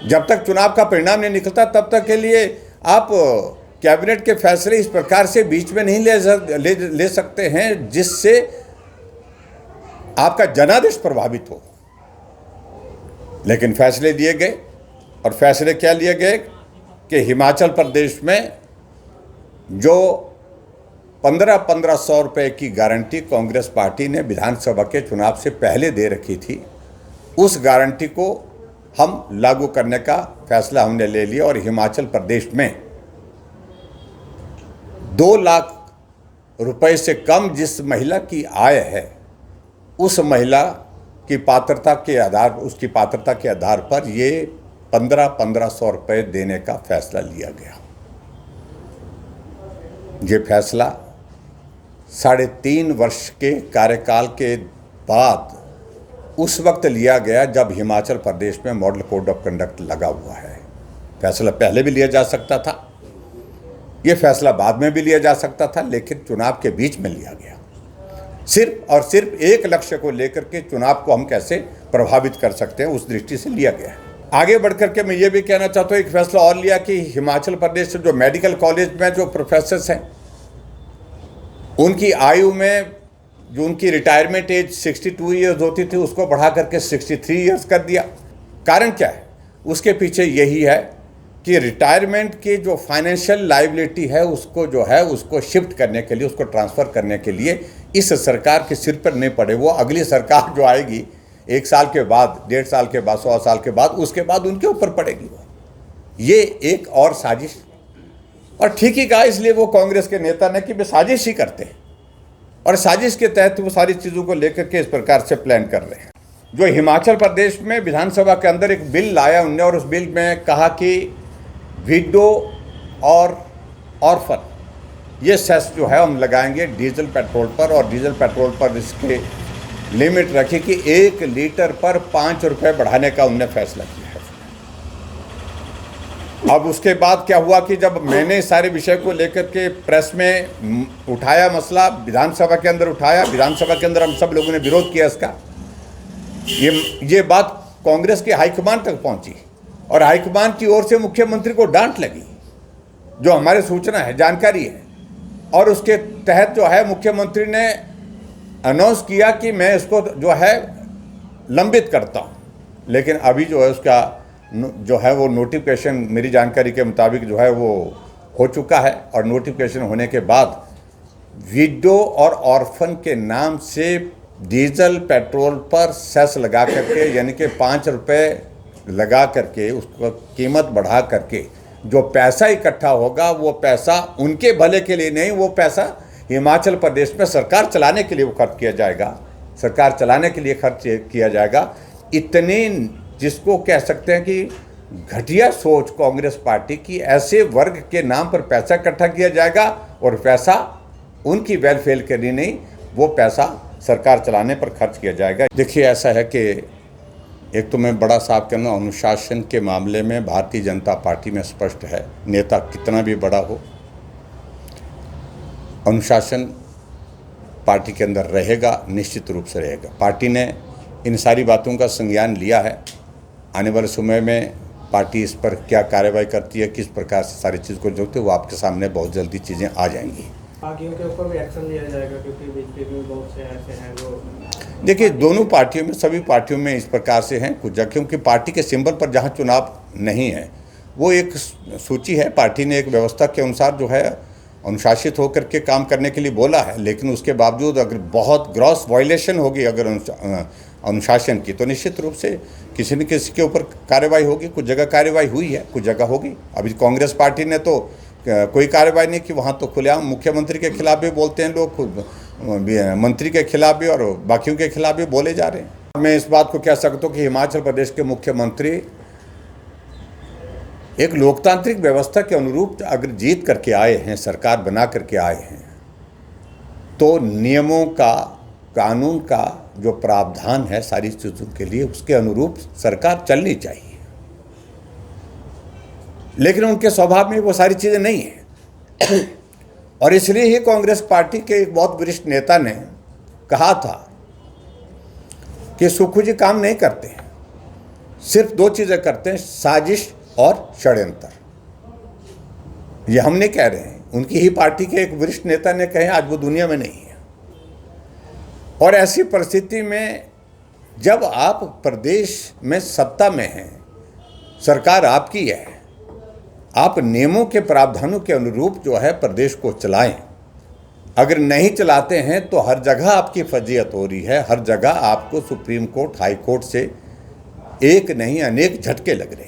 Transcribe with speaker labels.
Speaker 1: जब तक चुनाव का परिणाम नहीं निकलता तब तक के लिए आप कैबिनेट के फैसले इस प्रकार से बीच में नहीं ले सकते हैं जिससे आपका जनादेश प्रभावित हो। लेकिन फैसले दिए गए, और फैसले क्या लिए गए कि हिमाचल प्रदेश में जो 1500 रुपये की गारंटी कांग्रेस पार्टी ने विधानसभा के चुनाव से पहले दे रखी थी, उस गारंटी को हम लागू करने का फैसला हमने ले लिया और हिमाचल प्रदेश में 2 लाख रुपए से कम जिस महिला की आय है, उस महिला की पात्रता के आधार पर ये 1500 रुपये देने का फैसला लिया गया। ये फैसला 3.5 वर्ष के कार्यकाल के बाद उस वक्त लिया गया जब हिमाचल प्रदेश में मॉडल कोड ऑफ कंडक्ट लगा हुआ है। फैसला पहले भी लिया जा सकता था, ये फैसला बाद में भी लिया जा सकता था, लेकिन चुनाव के बीच में लिया गया। सिर्फ और सिर्फ एक लक्ष्य को लेकर के चुनाव को हम कैसे प्रभावित कर सकते हैं, उस दृष्टि से लिया गया है। आगे बढ़कर के मैं ये भी कहना चाहता हूँ, एक फैसला और लिया कि हिमाचल प्रदेश से जो मेडिकल कॉलेज में जो प्रोफेसर्स हैं, उनकी आयु में जो उनकी रिटायरमेंट एज 62 ईयर्स होती थी, उसको बढ़ा करके 63 ईयर्स कर दिया। कारण क्या है? उसके पीछे यही है कि रिटायरमेंट की जो फाइनेंशियल लायबिलिटी है उसको शिफ्ट करने के लिए, उसको ट्रांसफ़र करने के लिए इस सरकार के सिर पर नहीं पड़े, वो अगली सरकार जो आएगी 1 साल के बाद, 1.5 साल के बाद, 100 साल के बाद, उसके बाद उनके ऊपर पड़ेगी। ये एक और साजिश, और ठीक ही कहा इसलिए वो कांग्रेस के नेता ने कि वे साजिश ही करते हैं, और साजिश के तहत वो सारी चीज़ों को लेकर के इस प्रकार से प्लान कर रहे हैं। जो हिमाचल प्रदेश में विधानसभा के अंदर एक बिल लाया उनने, और उस बिल में कहा कि विडो और ऑर्फन ये सेस जो है हम लगाएंगे डीजल पेट्रोल पर, और डीजल पेट्रोल पर इसके लिमिट रखी कि 1 लीटर पर 5 रुपये बढ़ाने का उनने फैसला किया है। अब उसके बाद क्या हुआ कि जब मैंने सारे विषय को लेकर के प्रेस में उठाया, मसला विधानसभा के अंदर उठाया, विधानसभा के अंदर हम सब लोगों ने विरोध किया इसका, ये बात कांग्रेस के हाईकमान तक पहुंची, और हाईकमान की ओर से मुख्यमंत्री को डांट लगी, जो हमारे सूचना है, जानकारी है, और उसके तहत जो है मुख्यमंत्री ने अनाउंस किया कि मैं इसको जो है लंबित करता हूँ। लेकिन अभी जो है उसका जो है वो नोटिफिकेशन मेरी जानकारी के मुताबिक जो है वो हो चुका है, और नोटिफिकेशन होने के बाद विडो और ऑर्फन के नाम से डीजल पेट्रोल पर सेस लगा करके, यानी कि 5 रुपये लगा करके उसको कीमत बढ़ा करके जो पैसा इकट्ठा होगा, वो पैसा उनके भले के लिए नहीं, वो पैसा हिमाचल प्रदेश में सरकार चलाने के लिए वो खर्च किया जाएगा, सरकार चलाने के लिए खर्च किया जाएगा। इतनी जिसको कह सकते हैं कि घटिया सोच कांग्रेस पार्टी की, ऐसे वर्ग के नाम पर पैसा इकट्ठा किया जाएगा, और पैसा उनकी वेलफेयर के लिए नहीं, वो पैसा सरकार चलाने पर खर्च किया जाएगा। देखिए, ऐसा है कि एक तो मैं बड़ा साफ कहना, अनुशासन के मामले में भारतीय जनता पार्टी में स्पष्ट है, नेता कितना भी बड़ा हो, अनुशासन पार्टी के अंदर रहेगा, निश्चित रूप से रहेगा। पार्टी ने इन सारी बातों का संज्ञान लिया है। आने वाले समय में पार्टी इस पर क्या कार्रवाई करती है, किस प्रकार से सारी चीज़ को जोड़ते, वो आपके सामने बहुत जल्दी चीज़ें आ जाएंगी।
Speaker 2: बाकियों के ऊपर भी एक्शन लिया जाएगा, क्योंकि बीजेपी में बहुत से ऐसे हैं जो,
Speaker 1: देखिए, दोनों पार्टियों में, सभी पार्टियों में इस प्रकार से हैं कुछ, क्योंकि पार्टी के सिंबल पर जहाँ चुनाव नहीं है, वो एक सूची है, पार्टी ने एक व्यवस्था के अनुसार जो है अनुशासित होकर के काम करने के लिए बोला है। लेकिन उसके बावजूद अगर बहुत ग्रॉस वायलेशन होगी अगर अनुशासन की, तो निश्चित रूप से किसी न किसी के ऊपर कार्रवाई होगी। कुछ जगह कार्रवाई हुई है, कुछ जगह होगी। अभी कांग्रेस पार्टी ने तो कोई कार्रवाई नहीं की, वहाँ तो खुलेआम मुख्यमंत्री के खिलाफ भी बोलते हैं लोग, खुद मंत्री के खिलाफ भी और बाकियों के खिलाफ भी बोले जा रहे हैं। मैं इस बात को कह सकता हूँ कि हिमाचल प्रदेश के मुख्यमंत्री एक लोकतांत्रिक व्यवस्था के अनुरूप अगर जीत करके आए हैं, सरकार बना करके आए हैं, तो नियमों का, कानून का जो प्रावधान है सारी चीज़ों के लिए, उसके अनुरूप सरकार चलनी चाहिए। लेकिन उनके स्वभाव में वो सारी चीज़ें नहीं हैं, और इसलिए ही कांग्रेस पार्टी के एक बहुत वरिष्ठ नेता ने कहा था कि सुक्खू जी काम नहीं करते हैं। सिर्फ दो चीज़ें करते हैं, साजिश और षड्यंत्र। ये हम नहीं कह रहे हैं, उनकी ही पार्टी के एक वरिष्ठ नेता ने कहे, आज वो दुनिया में नहीं है। और ऐसी परिस्थिति में जब आप प्रदेश में सत्ता में हैं, सरकार आपकी है, आप नियमों के प्रावधानों के अनुरूप जो है प्रदेश को चलाएं। अगर नहीं चलाते हैं तो हर जगह आपकी फजीयत हो रही है, हर जगह आपको सुप्रीम कोर्ट, हाई कोर्ट से एक नहीं अनेक झटके लग रहे हैं।